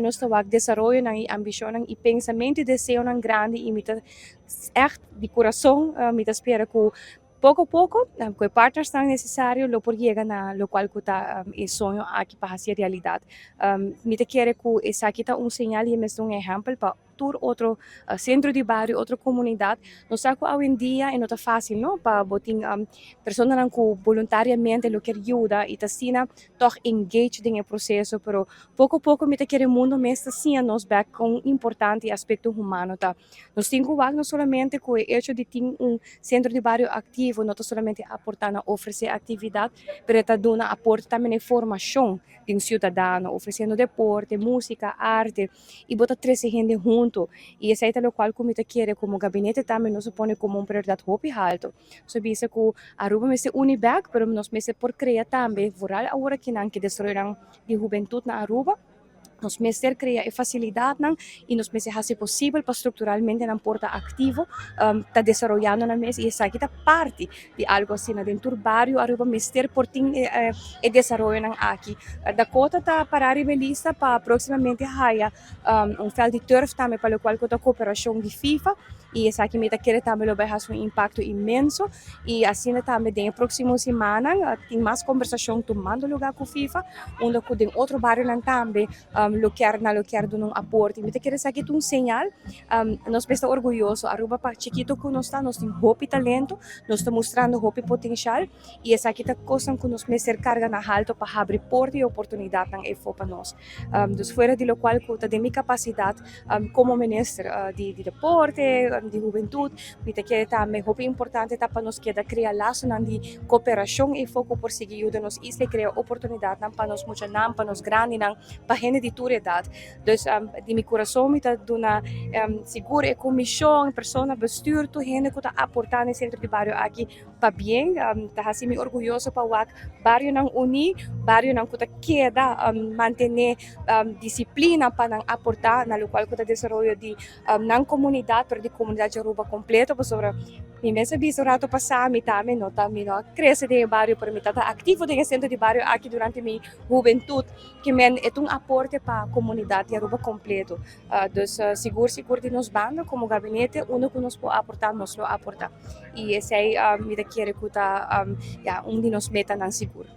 nos tawag desarrollo ng ambisyon ng pensamento e desejo ng grande e mita echt de coração mita espera ko pouco a pouco, com partners não necessário, lo por llegar na lo qual kuta e sonho aqui para ser realidade. Mita quer que essa aqui tá sinal e mesmo exemplo para tur outro centro de bairro, outra comunidade. Nós saco hoje em dia e não tá fácil, não? Para botin pessoas não que voluntariamente lo quer ajuda e tá sina toch engage em processo, pero pouco a pouco mita quer mundo mesmo assim nos back com importante aspecto humano tá. Nós temos que não somente com o hecho de ter centro de bairro ativo, não somente aportar na oferecer atividade, mas está dando aporte também em formação de cidadão, oferecendo deporte, música, arte, e botar três gente junto. E essa é o qual o comitê quer, como gabinete também nos põe como prioridade hopi alto. So bisa que Aruba me se unibag, pero nos me se por criar também, voral agora que não que destruirão de juventude na Aruba, nos meser cria a facilidade não e nos meser fazer possível para estruturalmente não porta ativo tá desarrollando na mesa e essa aqui tá parte de algo assim na dentro do barrio Aruba meser porting e desenvolver não aqui Dakota tá para a revista para proximamente haia fel de turf também para o qual a cooperação de FIFA e essa aqui me tá querer também vai fazer impacto imenso e assim também na próxima semana tem mais conversação tomando lugar com FIFA onde tem outro barrio não também lo quer do num aporte. Me te quer saber sinal, nós estamos orgulhosos, Aruba pa chiquito que nós tem hope e talento, nós estamos mostrando hope e potencial, e essa aqui tá coisa que nós meser carga na alto para abrir porta e oportunidade ng EFO para nós. Dus fuera de lo qual que de minha capacidade como ministro de deporte, de juventude, me te quer também hope importante tá para nós que criar laço de cooperação e foco por seguir ajuda nos isla criar oportunidade para nós muito para nós grande para gente de toda idade. Dus de meu coração me está dando seguro e comissão, pessoa, bestuur, tu gente que está aportando no centro de bairro aqui para bem, tá assim me orgulhoso para o bairro não uni, bairro não que queda manter disciplina para aportar na local que está desenvolvendo de na comunidade, para de comunidade Aruba completa, para sobre mi mesa biso rato passado mi também não cresce de bairro para mim tá ativo no centro de bairro aqui durante minha juventude que men é aporte para a comunidade Aruba completo. Dus seguro de nos banda como gabinete, uno que nos pode aportar, nos lo aporta. E esse aí me quer que tá de nos meta não seguro.